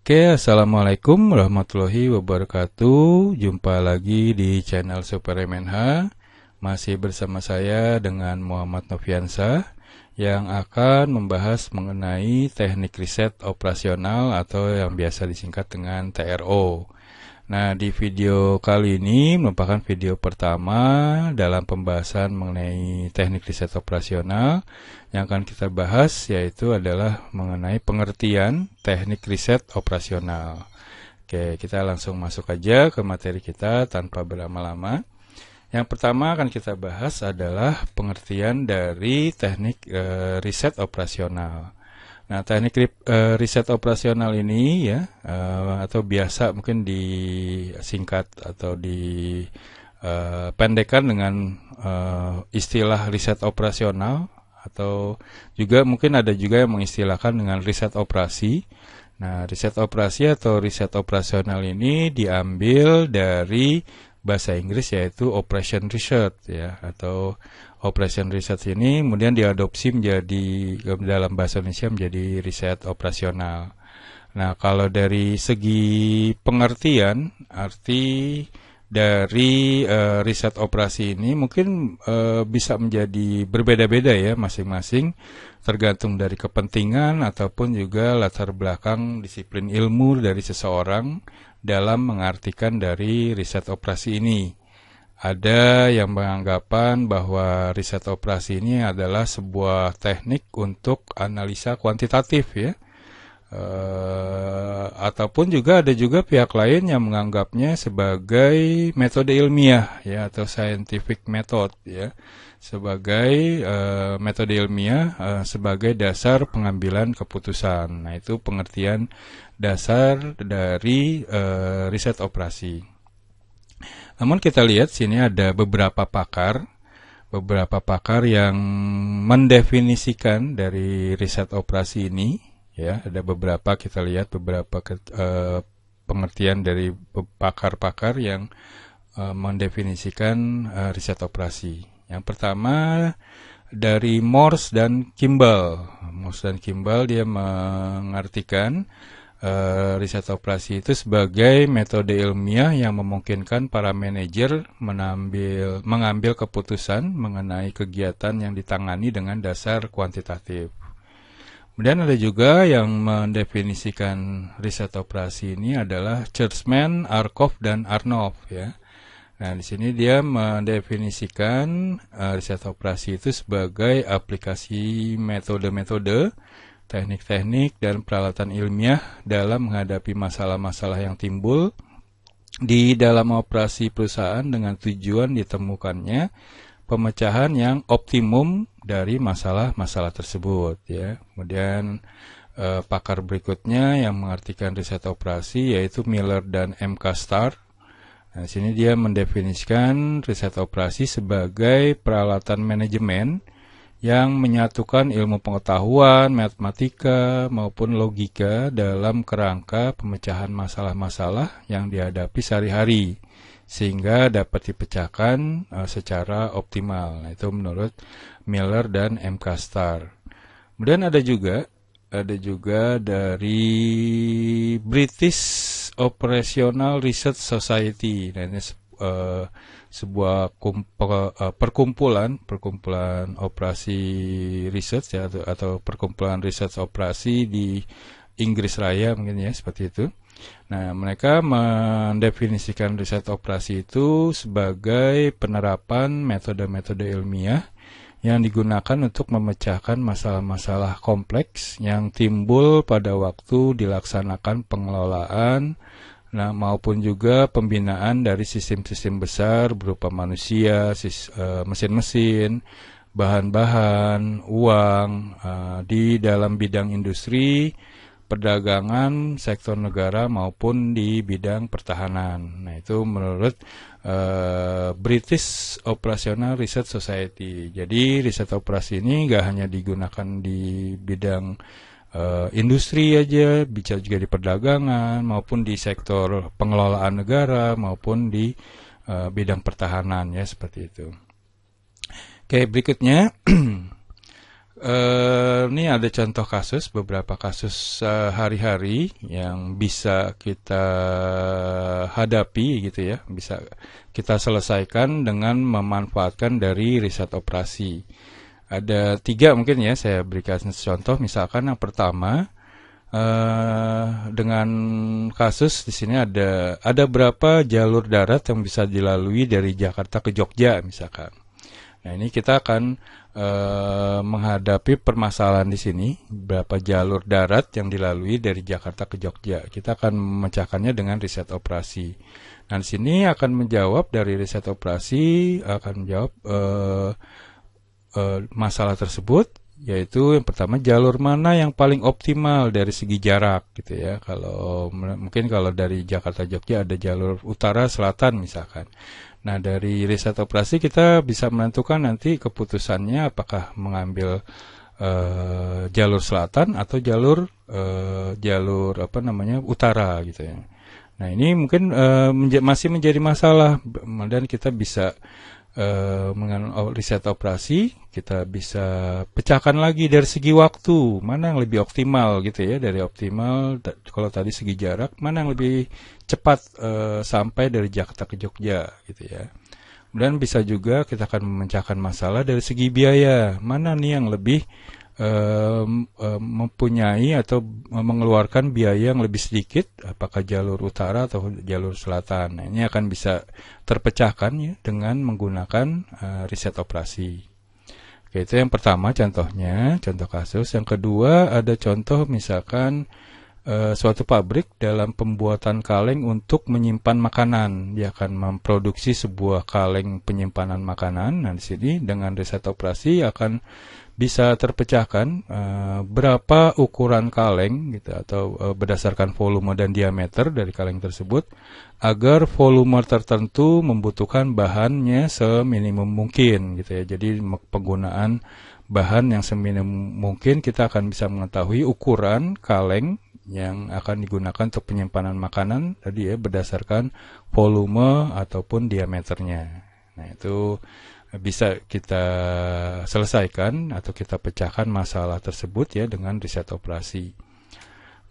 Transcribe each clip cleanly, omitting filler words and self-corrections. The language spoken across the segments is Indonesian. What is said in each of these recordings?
Oke, assalamualaikum warahmatullahi wabarakatuh. Jumpa lagi di channel Super MNH. Masih bersama saya dengan Muhammad Noviansah yang akan membahas mengenai teknik riset operasional atau yang biasa disingkat dengan TRO. Nah, di video kali ini merupakan video pertama dalam pembahasan mengenai teknik riset operasional. Yang akan kita bahas yaitu adalah mengenai pengertian teknik riset operasional. Oke, kita langsung masuk aja ke materi kita tanpa berlama-lama. Yang pertama akan kita bahas adalah pengertian dari teknik riset operasional. Nah, teknik riset operasional ini ya, atau biasa mungkin disingkat atau dipendekkan dengan istilah riset operasional, atau juga mungkin ada juga yang mengistilahkan dengan riset operasi. Nah, riset operasi atau riset operasional ini diambil dari bahasa Inggris yaitu operation research ya, atau operation research ini kemudian diadopsi menjadi dalam bahasa Indonesia menjadi riset operasional. Nah, kalau dari segi pengertian, arti dari riset operasi ini mungkin bisa menjadi berbeda-beda ya masing-masing, tergantung dari kepentingan ataupun juga latar belakang disiplin ilmu dari seseorang dalam mengartikan dari riset operasi ini. Ada yang beranggapan bahwa riset operasi ini adalah sebuah teknik untuk analisa kuantitatif ya. Ataupun juga ada juga pihak lain yang menganggapnya sebagai metode ilmiah ya, atau scientific method ya, sebagai metode ilmiah sebagai dasar pengambilan keputusan. Nah, itu pengertian dasar dari riset operasi. Namun kita lihat sini ada beberapa pakar yang mendefinisikan dari riset operasi ini. Ya, ada beberapa, kita lihat beberapa pengertian dari pakar-pakar yang mendefinisikan riset operasi. Yang pertama dari Morse dan Kimball. Morse dan Kimball dia mengartikan riset operasi itu sebagai metode ilmiah yang memungkinkan para manajer mengambil keputusan mengenai kegiatan yang ditangani dengan dasar kuantitatif. Kemudian ada juga yang mendefinisikan riset operasi ini adalah Churchman, Arkoff, dan Arnold ya. Nah, di sini dia mendefinisikan riset operasi itu sebagai aplikasi metode-metode, teknik-teknik, dan peralatan ilmiah dalam menghadapi masalah-masalah yang timbul di dalam operasi perusahaan dengan tujuan ditemukannya pemecahan yang optimum dari masalah-masalah tersebut ya. Kemudian pakar berikutnya yang mengartikan riset operasi yaitu Miller dan M.K. Starr. Nah, sini dia mendefinisikan riset operasi sebagai peralatan manajemen yang menyatukan ilmu pengetahuan, matematika maupun logika dalam kerangka pemecahan masalah-masalah yang dihadapi sehari-hari, sehingga dapat dipecahkan secara optimal. Nah, itu menurut Miller dan M.K. Starr. Kemudian ada juga dari British Operational Research Society. Nah, ini sebuah perkumpulan operasi research ya, atau perkumpulan riset operasi di Inggris Raya mungkin ya, seperti itu. Nah, mereka mendefinisikan riset operasi itu sebagai penerapan metode-metode ilmiah yang digunakan untuk memecahkan masalah-masalah kompleks yang timbul pada waktu dilaksanakan pengelolaan maupun juga pembinaan dari sistem-sistem besar berupa manusia, mesin-mesin, bahan-bahan, uang di dalam bidang industri, perdagangan, sektor negara maupun di bidang pertahanan. Nah, itu menurut British Operational Research Society. Jadi riset operasi ini nggak hanya digunakan di bidang industri aja, bisa juga di perdagangan maupun di sektor pengelolaan negara maupun di bidang pertahanan ya, seperti itu. Oke, berikutnya Ini ada contoh kasus, beberapa kasus sehari-hari yang bisa kita hadapi gitu ya, bisa kita selesaikan dengan memanfaatkan dari riset operasi. Ada 3 mungkin ya, saya berikan contoh. Misalkan yang pertama, dengan kasus di sini ada berapa jalur darat yang bisa dilalui dari Jakarta ke Jogja misalkan. Nah, ini kita akan menghadapi permasalahan di sini, berapa jalur darat yang dilalui dari Jakarta ke Jogja. Kita akan memecahkannya dengan riset operasi. Nah, di sini akan menjawab dari riset operasi, akan menjawab masalah tersebut, yaitu yang pertama, jalur mana yang paling optimal dari segi jarak gitu ya. Mungkin kalau dari Jakarta Jogja ada jalur utara selatan misalkan. Nah, dari riset operasi kita bisa menentukan nanti keputusannya apakah mengambil jalur selatan atau jalur utara gitu ya. Nah, ini mungkin masih menjadi masalah, dan kita bisa dengan riset operasi kita bisa pecahkan lagi dari segi waktu, mana yang lebih optimal gitu ya. Dari optimal, kalau tadi segi jarak, mana yang lebih cepat sampai dari Jakarta ke Jogja gitu ya. Dan bisa juga kita akan memecahkan masalah dari segi biaya, mana nih yang lebih mempunyai atau mengeluarkan biaya yang lebih sedikit, apakah jalur utara atau jalur selatan. Nah, ini akan bisa terpecahkan ya dengan menggunakan riset operasi. Oke, itu yang pertama contohnya, contoh kasus. Yang kedua, ada contoh misalkan suatu pabrik dalam pembuatan kaleng untuk menyimpan makanan. Dia akan memproduksi sebuah kaleng penyimpanan makanan. Nah, di sini dengan riset operasi akan bisa terpecahkan berapa ukuran kaleng gitu, atau berdasarkan volume dan diameter dari kaleng tersebut, agar volume tertentu membutuhkan bahannya seminimum mungkin gitu ya. Jadi penggunaan bahan yang seminimum mungkin, kita akan bisa mengetahui ukuran kaleng yang akan digunakan untuk penyimpanan makanan tadi ya, berdasarkan volume ataupun diameternya. Nah, itu bisa kita selesaikan atau kita pecahkan masalah tersebut ya dengan riset operasi.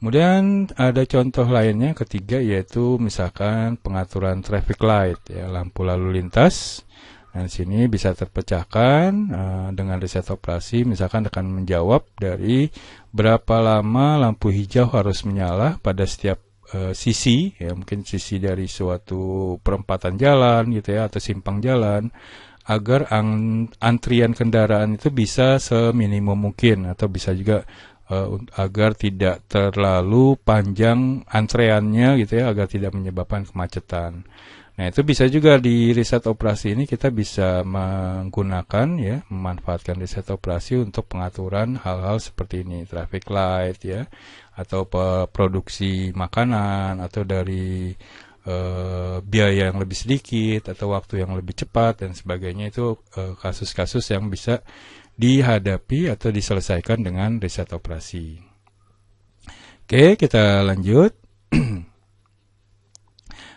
Kemudian ada contoh lainnya ketiga, yaitu misalkan pengaturan traffic light ya, lampu lalu lintas. Nah, di sini bisa terpecahkan dengan riset operasi, misalkan akan menjawab dari berapa lama lampu hijau harus menyala pada setiap sisi ya, mungkin sisi dari suatu perempatan jalan gitu ya, atau simpang jalan, agar antrian kendaraan itu bisa seminimum mungkin, atau bisa juga agar tidak terlalu panjang antreannya gitu ya, agar tidak menyebabkan kemacetan. Nah, itu bisa juga di riset operasi ini kita bisa menggunakan ya, memanfaatkan riset operasi untuk pengaturan hal-hal seperti ini, traffic light ya, atau produksi makanan, atau dari biaya yang lebih sedikit atau waktu yang lebih cepat dan sebagainya. Itu kasus-kasus yang bisa dihadapi atau diselesaikan dengan riset operasi. Oke, kita lanjut.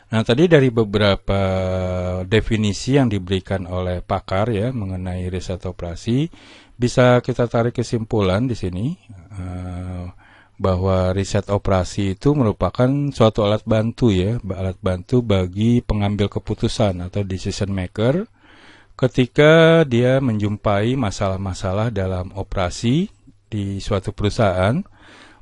Nah, tadi dari beberapa definisi yang diberikan oleh pakar ya mengenai riset operasi, bisa kita tarik kesimpulan di sini bahwa riset operasi itu merupakan suatu alat bantu ya, alat bantu bagi pengambil keputusan atau decision maker ketika dia menjumpai masalah-masalah dalam operasi di suatu perusahaan,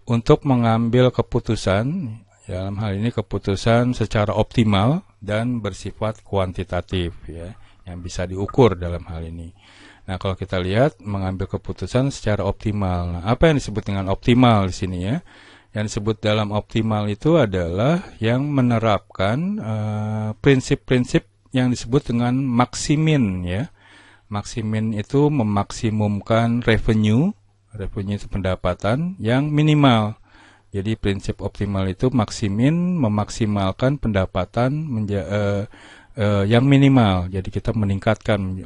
untuk mengambil keputusan, dalam hal ini keputusan secara optimal dan bersifat kuantitatif ya, yang bisa diukur dalam hal ini. Nah, kalau kita lihat mengambil keputusan secara optimal. Nah, apa yang disebut dengan optimal di sini ya? Yang disebut dalam optimal itu adalah yang menerapkan prinsip-prinsip yang disebut dengan maksimin ya. Maksimin itu memaksimumkan revenue itu pendapatan yang minimal. Jadi prinsip optimal itu maksimin memaksimalkan pendapatan yang minimal. Jadi kita meningkatkan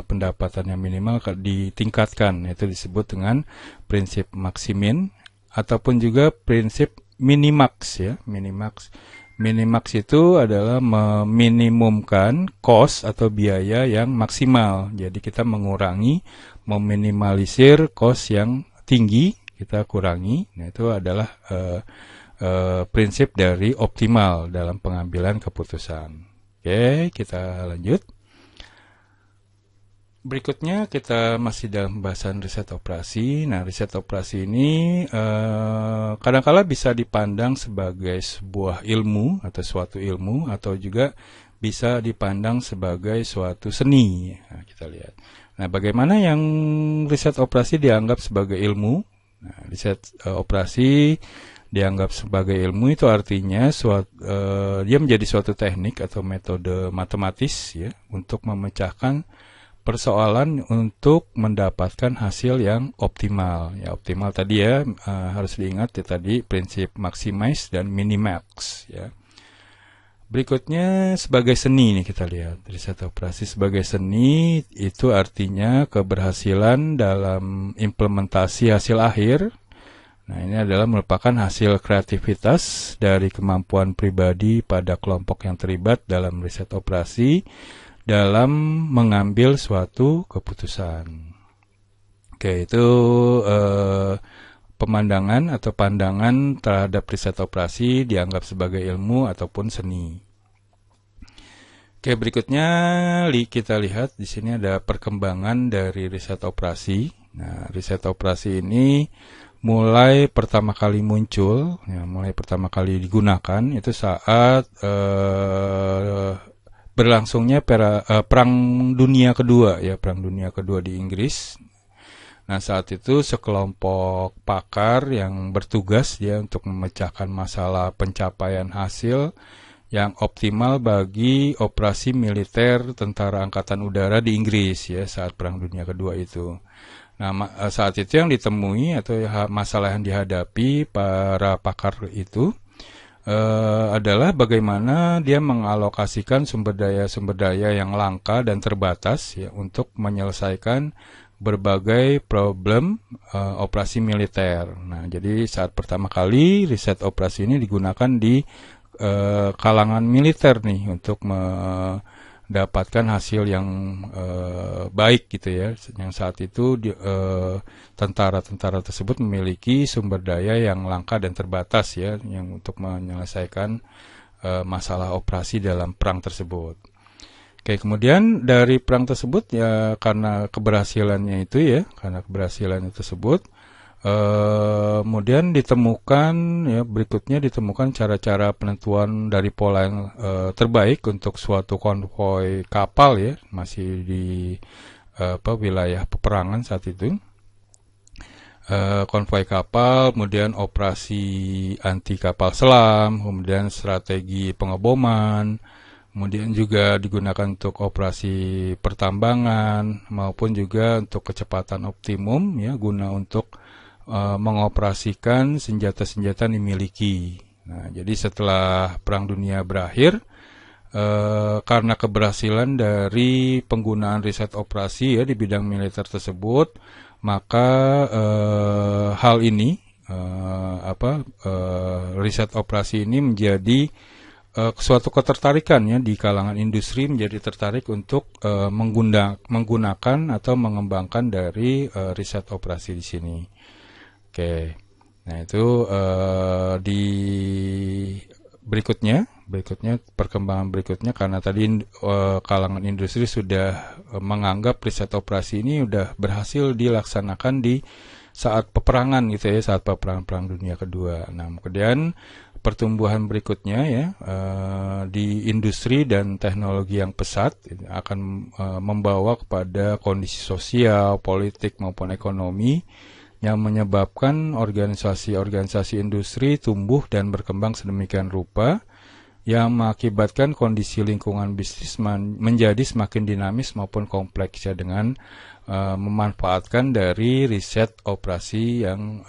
pendapatan yang minimal ditingkatkan. Itu disebut dengan prinsip maksimin, ataupun juga prinsip minimax ya. Minimax itu adalah meminimumkan cost atau biaya yang maksimal. Jadi kita mengurangi meminimalisir cost yang tinggi, kita kurangi. Nah, itu adalah prinsip dari optimal dalam pengambilan keputusan. Oke, kita lanjut. Berikutnya kita masih dalam pembahasan riset operasi. Nah, riset operasi ini kadang-kala bisa dipandang sebagai sebuah ilmu atau suatu ilmu, atau juga bisa dipandang sebagai suatu seni. Nah, kita lihat. Nah, bagaimana yang riset operasi dianggap sebagai ilmu? Nah, riset operasi dianggap sebagai ilmu itu artinya dia menjadi suatu teknik atau metode matematis ya untuk memecahkan persoalan untuk mendapatkan hasil yang optimal. Ya, optimal tadi ya harus diingat ya tadi prinsip maximize dan minimax ya. Berikutnya sebagai seni nih kita lihat. Riset operasi sebagai seni itu artinya keberhasilan dalam implementasi hasil akhir. Nah, ini adalah merupakan hasil kreativitas dari kemampuan pribadi pada kelompok yang terlibat dalam riset operasi dalam mengambil suatu keputusan. Oke, itu pemandangan atau pandangan terhadap riset operasi dianggap sebagai ilmu ataupun seni. Oke, berikutnya kita lihat di sini ada perkembangan dari riset operasi. Nah, riset operasi ini mulai pertama kali muncul, ya, mulai pertama kali digunakan itu saat berlangsungnya Perang Dunia Kedua ya, Perang Dunia Kedua di Inggris. Nah, saat itu sekelompok pakar yang bertugas ya untuk memecahkan masalah pencapaian hasil yang optimal bagi operasi militer tentara angkatan udara di Inggris ya saat Perang Dunia Kedua itu. Nah, saat itu yang ditemui atau masalah yang dihadapi para pakar itu adalah bagaimana dia mengalokasikan sumber daya yang langka dan terbatas ya untuk menyelesaikan berbagai problem operasi militer. Nah, jadi saat pertama kali riset operasi ini digunakan di kalangan militer nih untuk mendapatkan hasil yang baik gitu ya. Yang saat itu tentara-tentara tersebut memiliki sumber daya yang langka dan terbatas ya, yang untuk menyelesaikan masalah operasi dalam perang tersebut. Oke, kemudian dari perang tersebut ya karena keberhasilannya tersebut kemudian ditemukan ya berikutnya ditemukan cara-cara penentuan dari pola yang terbaik untuk suatu konvoi kapal ya, masih di wilayah peperangan saat itu. Konvoi kapal, kemudian operasi anti kapal selam, kemudian strategi pengeboman, kemudian juga digunakan untuk operasi pertambangan maupun juga untuk kecepatan optimum ya guna untuk mengoperasikan senjata-senjata yang dimiliki. Nah, jadi setelah Perang Dunia berakhir, karena keberhasilan dari penggunaan riset operasi ya di bidang militer tersebut, maka hal ini riset operasi ini menjadi suatu ketertarikan ya di kalangan industri, menjadi tertarik untuk menggunakan atau mengembangkan dari riset operasi di sini. Oke, nah itu di berikutnya perkembangan berikutnya karena tadi kalangan industri sudah menganggap riset operasi ini sudah berhasil dilaksanakan di saat peperangan gitu ya, saat perang Dunia Kedua. Nah, kemudian pertumbuhan berikutnya ya di industri dan teknologi yang pesat akan membawa kepada kondisi sosial, politik maupun ekonomi yang menyebabkan organisasi-organisasi industri tumbuh dan berkembang sedemikian rupa yang mengakibatkan kondisi lingkungan bisnis menjadi semakin dinamis maupun kompleks ya dengan memanfaatkan dari riset operasi yang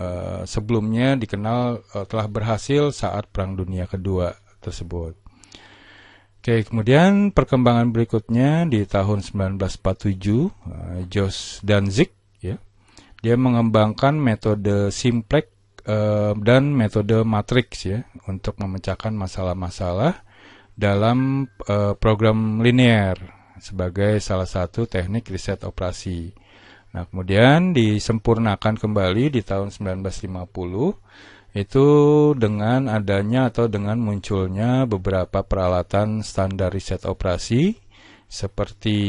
sebelumnya dikenal telah berhasil saat Perang Dunia Kedua tersebut. Oke, kemudian perkembangan berikutnya di tahun 1947, Jos Danzig ya, dia mengembangkan metode simplex dan metode matriks ya untuk memecahkan masalah-masalah dalam program linear sebagai salah satu teknik riset operasi. Nah, kemudian disempurnakan kembali di tahun 1950 itu dengan adanya atau dengan munculnya beberapa peralatan standar riset operasi seperti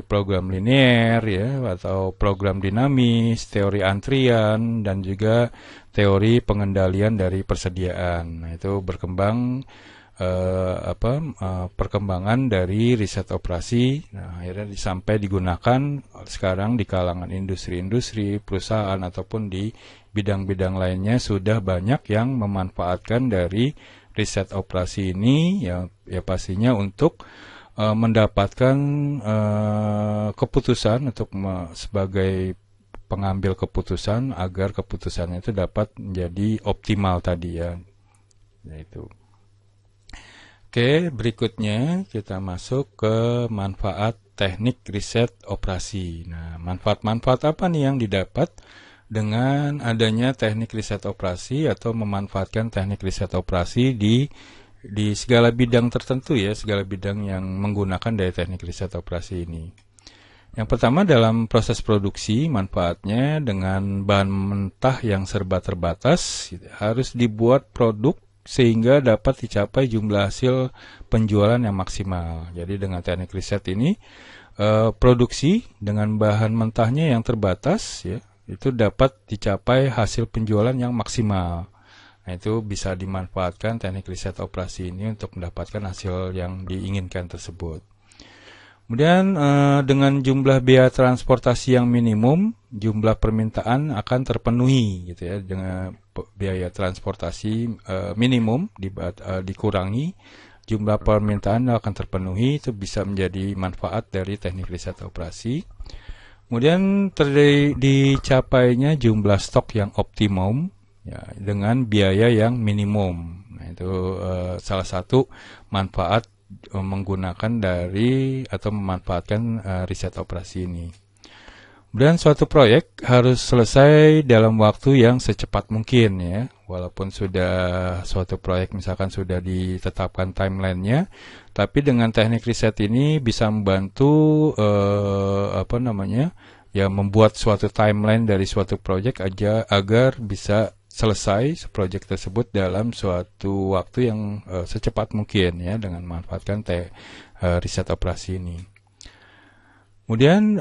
program linear ya atau program dinamis, teori antrian dan juga teori pengendalian dari persediaan. Nah, itu berkembang perkembangan dari riset operasi. Nah, akhirnya sampai digunakan sekarang di kalangan industri-industri, perusahaan ataupun di bidang-bidang lainnya sudah banyak yang memanfaatkan dari riset operasi ini ya pastinya untuk mendapatkan keputusan untuk sebagai pengambil keputusan agar keputusannya itu dapat menjadi optimal tadi ya. Yaitu. Oke, berikutnya kita masuk ke manfaat teknik riset operasi. Nah, manfaat-manfaat apa nih yang didapat dengan adanya teknik riset operasi atau memanfaatkan teknik riset operasi di segala bidang tertentu ya, segala bidang yang menggunakan dari teknik riset operasi ini. Yang pertama dalam proses produksi, manfaatnya dengan bahan mentah yang serba terbatas, harus dibuat produk sehingga dapat dicapai jumlah hasil penjualan yang maksimal. Jadi dengan teknik riset ini, produksi dengan bahan mentahnya yang terbatas, ya, itu dapat dicapai hasil penjualan yang maksimal. Nah, itu bisa dimanfaatkan teknik riset operasi ini untuk mendapatkan hasil yang diinginkan tersebut. Kemudian dengan jumlah biaya transportasi yang minimum, jumlah permintaan akan terpenuhi gitu ya. Dengan biaya transportasi minimum dikurangi, jumlah permintaan akan terpenuhi, itu bisa menjadi manfaat dari teknik riset operasi. Kemudian dicapainya jumlah stok yang optimum ya, dengan biaya yang minimum. Nah, itu salah satu manfaat menggunakan dari atau memanfaatkan riset operasi ini. Kemudian suatu proyek harus selesai dalam waktu yang secepat mungkin ya. Walaupun sudah suatu proyek misalkan sudah ditetapkan timelinenya, tapi dengan teknik riset ini bisa membantu membuat suatu timeline dari suatu proyek agar bisa selesai proyek tersebut dalam suatu waktu yang secepat mungkin ya dengan memanfaatkan riset operasi ini. Kemudian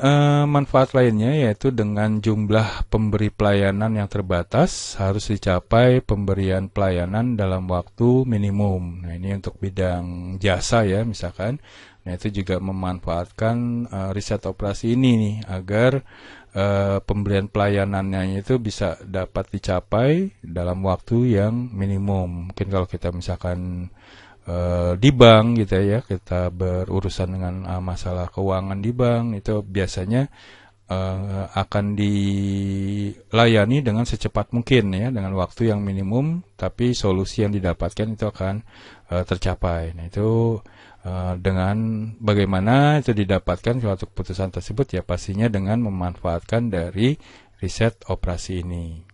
manfaat lainnya yaitu dengan jumlah pemberi pelayanan yang terbatas harus dicapai pemberian pelayanan dalam waktu minimum. Nah, ini untuk bidang jasa ya misalkan. Nah, itu juga memanfaatkan riset operasi ini nih agar pemberian pelayanannya itu bisa dapat dicapai dalam waktu yang minimum. Mungkin kalau kita misalkan di bank gitu ya, kita berurusan dengan masalah keuangan di bank, itu biasanya akan dilayani dengan secepat mungkin ya, dengan waktu yang minimum, tapi solusi yang didapatkan itu akan tercapai. Nah, itu dengan bagaimana itu didapatkan suatu keputusan tersebut ya pastinya dengan memanfaatkan dari riset operasi ini.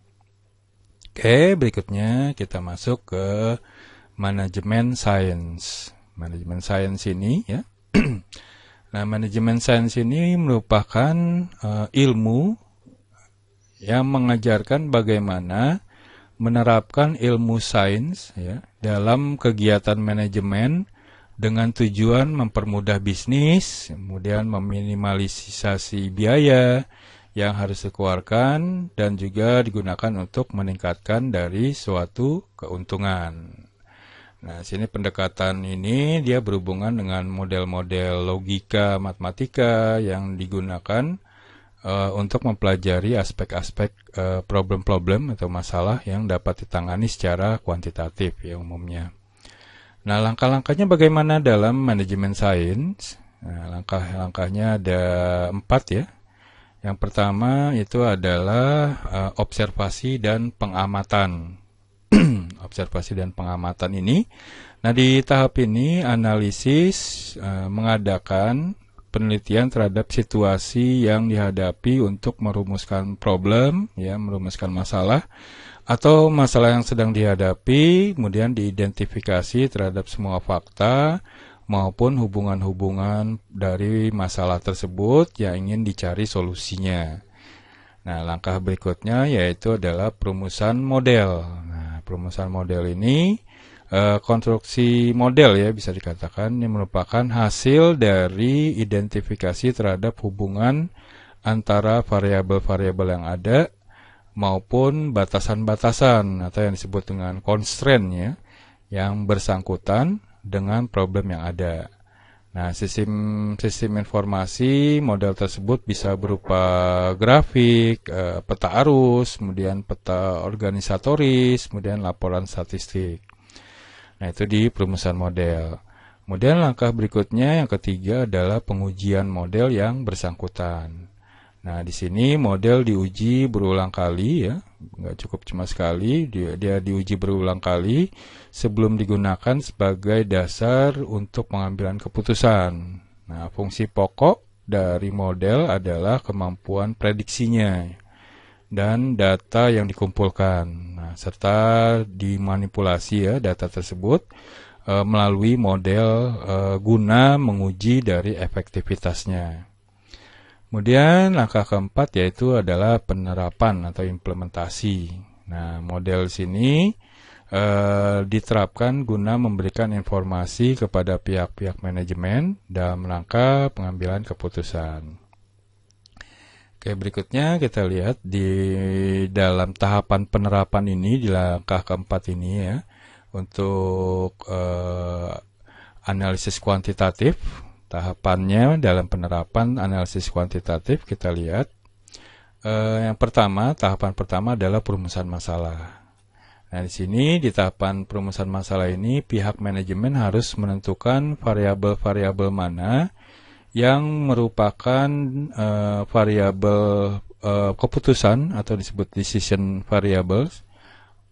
Oke, berikutnya kita masuk ke manajemen sains. Manajemen sains ini ya. Nah, manajemen sains ini merupakan ilmu yang mengajarkan bagaimana menerapkan ilmu sains ya dalam kegiatan manajemen dengan tujuan mempermudah bisnis, kemudian meminimalisasi biaya yang harus dikeluarkan dan juga digunakan untuk meningkatkan dari suatu keuntungan. Nah, sini pendekatan ini dia berhubungan dengan model-model logika matematika yang digunakan untuk mempelajari aspek-aspek problem-problem atau masalah yang dapat ditangani secara kuantitatif ya umumnya. Nah, langkah-langkahnya bagaimana dalam manajemen sains? Nah, langkah-langkahnya ada 4 ya. Yang pertama itu adalah observasi dan pengamatan. Observasi dan pengamatan ini. Nah, di tahap ini analisis mengadakan penelitian terhadap situasi yang dihadapi untuk merumuskan problem, ya, merumuskan masalah atau masalah yang sedang dihadapi, kemudian diidentifikasi terhadap semua fakta maupun hubungan-hubungan dari masalah tersebut yang ingin dicari solusinya. Nah, langkah berikutnya yaitu adalah perumusan model. Nah, perumusan model ini konstruksi model ya bisa dikatakan ini merupakan hasil dari identifikasi terhadap hubungan antara variabel-variabel yang ada maupun batasan-batasan atau yang disebut dengan constraint ya, yang bersangkutan dengan problem yang ada. Nah, sistem informasi model tersebut bisa berupa grafik, peta arus, kemudian peta organisatoris, kemudian laporan statistik. Nah, itu di perumusan model. Kemudian langkah berikutnya yang ketiga adalah pengujian model yang bersangkutan. Nah, di sini model diuji berulang kali ya, nggak cukup cuma sekali, dia diuji berulang kali sebelum digunakan sebagai dasar untuk pengambilan keputusan. Nah, fungsi pokok dari model adalah kemampuan prediksinya dan data yang dikumpulkan, nah, serta dimanipulasi ya data tersebut melalui model guna menguji dari efektivitasnya. Kemudian langkah keempat yaitu adalah penerapan atau implementasi. Nah, model sini diterapkan guna memberikan informasi kepada pihak-pihak manajemen dalam rangka pengambilan keputusan. Oke, berikutnya kita lihat di dalam tahapan penerapan ini di langkah keempat ini ya, untuk analisis kuantitatif. Tahapannya dalam penerapan analisis kuantitatif kita lihat yang pertama, tahapan pertama adalah perumusan masalah. Nah, di sini di tahapan perumusan masalah ini pihak manajemen harus menentukan variabel-variabel mana yang merupakan variabel keputusan atau disebut decision variables,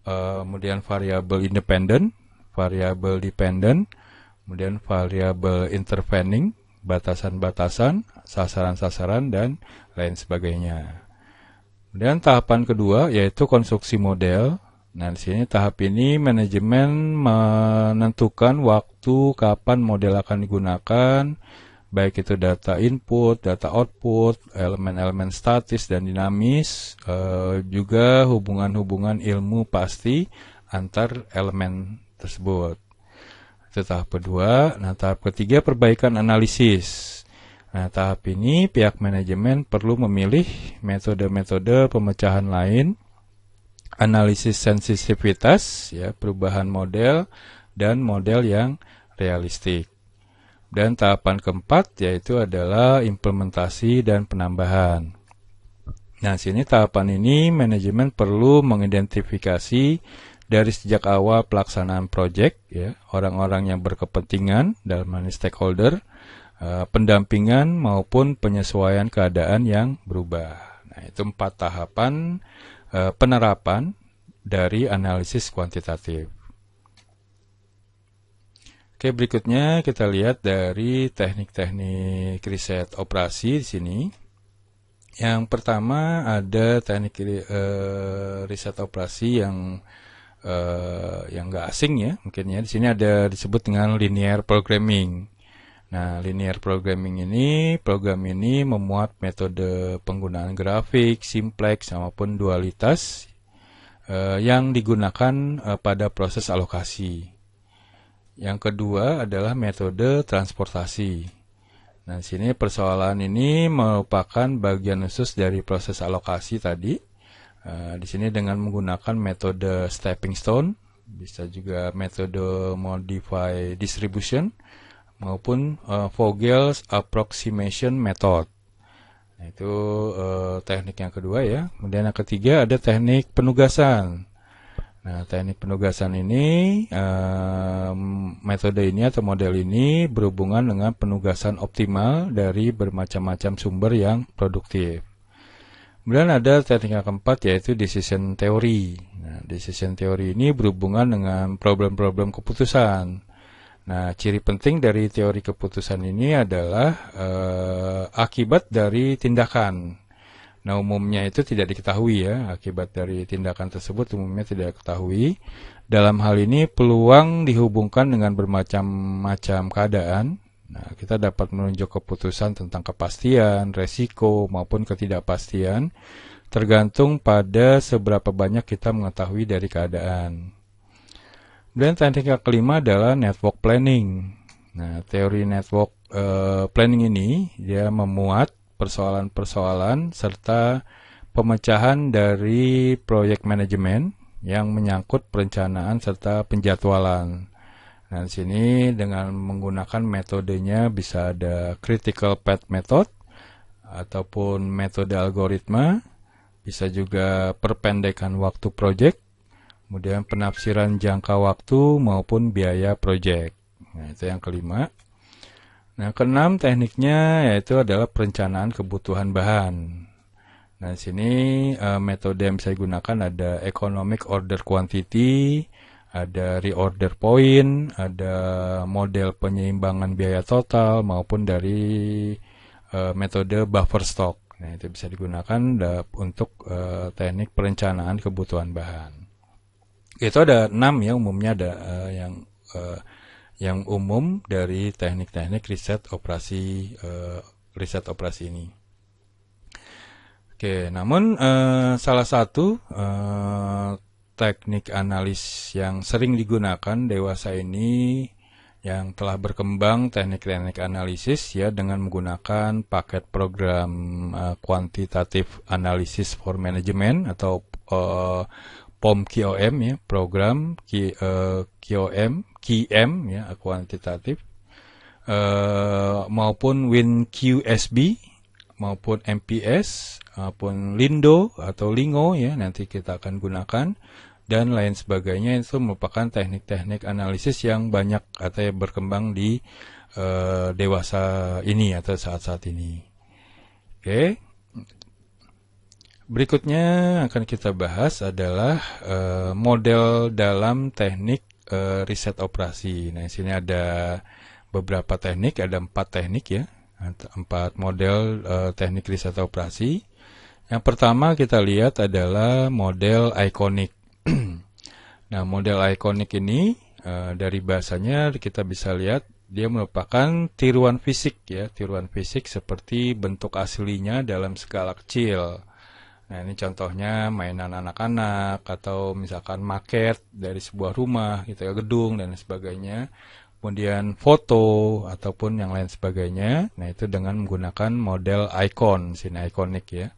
kemudian variabel independent, variabel dependent, kemudian variabel intervening, batasan-batasan, sasaran-sasaran, dan lain sebagainya. Kemudian tahapan kedua yaitu konstruksi model. Nah, di sini tahap ini manajemen menentukan waktu kapan model akan digunakan, baik itu data input, data output, elemen-elemen statis dan dinamis, juga hubungan-hubungan ilmu pasti antar elemen tersebut. Itu tahap kedua. Nah, tahap ketiga perbaikan analisis. Nah, tahap ini pihak manajemen perlu memilih metode-metode pemecahan lain, analisis sensitivitas, ya, perubahan model, dan model yang realistik. Dan tahapan keempat yaitu adalah implementasi dan penambahan. Nah, sini tahapan ini manajemen perlu mengidentifikasi dari sejak awal pelaksanaan proyek, ya, orang-orang yang berkepentingan dalam hal ini stakeholder, pendampingan maupun penyesuaian keadaan yang berubah. Nah, itu 4 tahapan penerapan dari analisis kuantitatif. Oke, berikutnya kita lihat dari teknik-teknik riset operasi di sini. Yang pertama ada teknik riset operasi yang nggak asing ya, mungkin ya. Di sini ada disebut dengan linear programming. Nah, linear programming ini, program ini memuat metode penggunaan grafik, simplex, maupun dualitas yang digunakan pada proses alokasi. Yang kedua adalah metode transportasi. Nah, di sini persoalan ini merupakan bagian khusus dari proses alokasi tadi. Di sini dengan menggunakan metode stepping stone, bisa juga metode modify distribution, maupun Vogel's approximation method. Nah, itu teknik yang kedua ya. Kemudian yang ketiga ada teknik penugasan. Nah, teknik penugasan ini, metode ini atau model ini berhubungan dengan penugasan optimal dari bermacam-macam sumber yang produktif. Kemudian ada teknik yang keempat yaitu decision theory. Nah, decision theory ini berhubungan dengan problem-problem keputusan. Nah, ciri penting dari teori keputusan ini adalah akibat dari tindakan. Nah, umumnya itu tidak diketahui ya, akibat dari tindakan tersebut umumnya tidak diketahui. Dalam hal ini peluang dihubungkan dengan bermacam-macam keadaan. Nah, kita dapat menunjuk keputusan tentang kepastian, resiko, maupun ketidakpastian. tergantung pada seberapa banyak kita mengetahui dari keadaan. Kemudian teknik yang kelima adalah network planning. Nah, teori network planning ini dia memuat persoalan-persoalan serta pemecahan dari proyek manajemen yang menyangkut perencanaan serta penjadwalan. Nah, di sini dengan menggunakan metodenya bisa ada critical path method ataupun metode algoritma, bisa juga perpendekan waktu proyek, kemudian penafsiran jangka waktu maupun biaya proyek. Nah, itu yang kelima. Nah, keenam tekniknya yaitu adalah perencanaan kebutuhan bahan. Nah, di sini metode yang bisa digunakan ada economic order quantity, ada reorder point, ada model penyeimbangan biaya total, maupun dari metode buffer stock. Nah, itu bisa digunakan untuk teknik perencanaan kebutuhan bahan. Itu ada 6 ya, umumnya ada yang umum dari teknik-teknik riset operasi ini. Oke, namun salah satu teknik analis yang sering digunakan dewasa ini yang telah berkembang teknik-teknik analisis ya dengan menggunakan paket program Quantitative Analysis for Management atau POM-QM ya, program QM ya, kuantitatif, maupun WinQSB maupun MPS maupun Lindo atau Lingo ya, nanti kita akan gunakan, dan lain sebagainya. Itu merupakan teknik-teknik analisis yang banyak atau yang berkembang di dewasa ini atau saat-saat ini. Oke. Berikutnya akan kita bahas adalah model dalam teknik riset operasi. Nah, di sini ada beberapa teknik, ada 4 teknik ya, 4 model teknik riset operasi. Yang pertama kita lihat adalah model ikonik. Nah, model ikonik ini dari bahasanya kita bisa lihat dia merupakan tiruan fisik ya, tiruan fisik seperti bentuk aslinya dalam skala kecil. Nah, ini contohnya mainan anak-anak atau misalkan maket dari sebuah rumah gitu ya, gedung dan sebagainya. Kemudian foto ataupun yang lain sebagainya. Nah, itu dengan menggunakan model icon, sini ikonik ya.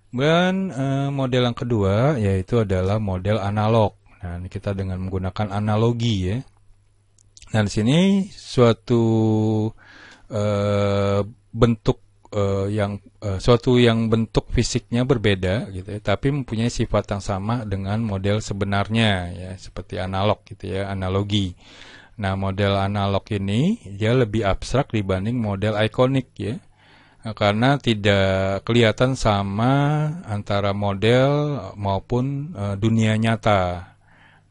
Dan model yang kedua yaitu adalah model analog. Nah, ini kita dengan menggunakan analogi ya. Nah, di sini suatu bentuk suatu yang bentuk fisiknya berbeda gitu ya, tapi mempunyai sifat yang sama dengan model sebenarnya ya, seperti analog gitu ya, analogi. Nah, model analog ini dia lebih abstrak dibanding model ikonik ya, karena tidak kelihatan sama antara model maupun dunia nyata.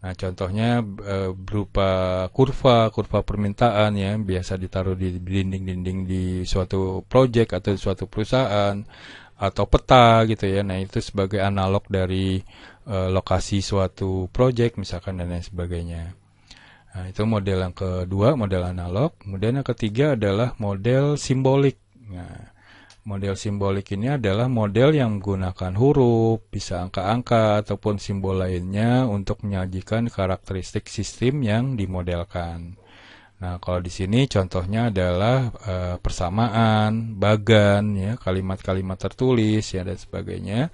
Nah, contohnya berupa kurva permintaan ya, biasa ditaruh di dinding-dinding di suatu proyek atau di suatu perusahaan, atau peta gitu ya. Nah, itu sebagai analog dari lokasi suatu proyek misalkan dan lain sebagainya. Nah, itu model yang kedua, model analog. Kemudian yang ketiga adalah model simbolik. Nah, model simbolik ini adalah model yang menggunakan huruf, bisa angka-angka, ataupun simbol lainnya untuk menyajikan karakteristik sistem yang dimodelkan. Nah, kalau di sini contohnya adalah persamaan, bagan, ya, kalimat-kalimat tertulis, ya, dan sebagainya.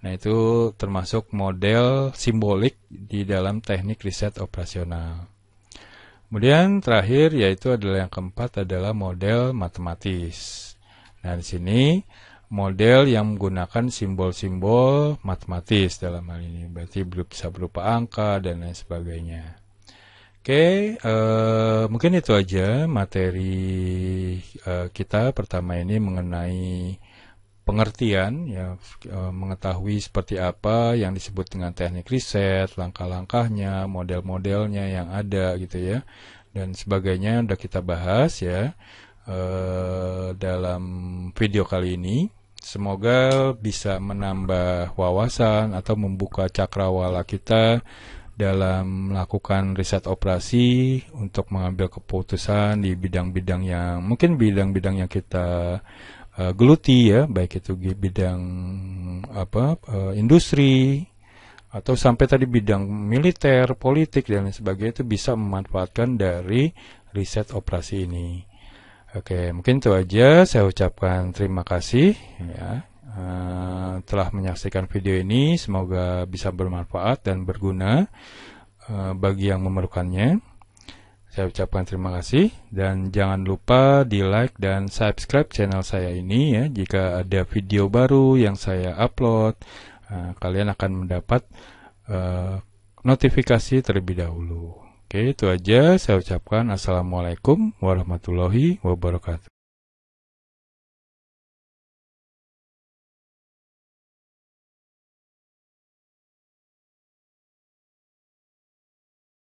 Nah, itu termasuk model simbolik di dalam teknik riset operasional. Kemudian terakhir yaitu adalah yang keempat adalah model matematis. Nah, di sini model yang menggunakan simbol-simbol matematis dalam hal ini, berarti bisa berupa angka dan lain sebagainya. Oke, mungkin itu aja materi kita pertama ini mengenai pengertian, ya, mengetahui seperti apa yang disebut dengan teknik riset, langkah-langkahnya, model-modelnya yang ada gitu ya, dan sebagainya udah kita bahas ya. Dalam video kali ini, semoga bisa menambah wawasan atau membuka cakrawala kita dalam melakukan riset operasi untuk mengambil keputusan di bidang-bidang yang mungkin bidang-bidang yang kita geluti ya, baik itu di bidang industri atau sampai tadi bidang militer, politik dan lain sebagainya, itu bisa memanfaatkan dari riset operasi ini. Oke, mungkin itu aja. Saya ucapkan terima kasih ya telah menyaksikan video ini. Semoga bisa bermanfaat dan berguna bagi yang memerlukannya. Saya ucapkan terima kasih dan jangan lupa di like dan subscribe channel saya ini ya. Jika ada video baru yang saya upload, kalian akan mendapat notifikasi terlebih dahulu. Oke, itu aja. Saya ucapkan assalamualaikum warahmatullahi wabarakatuh.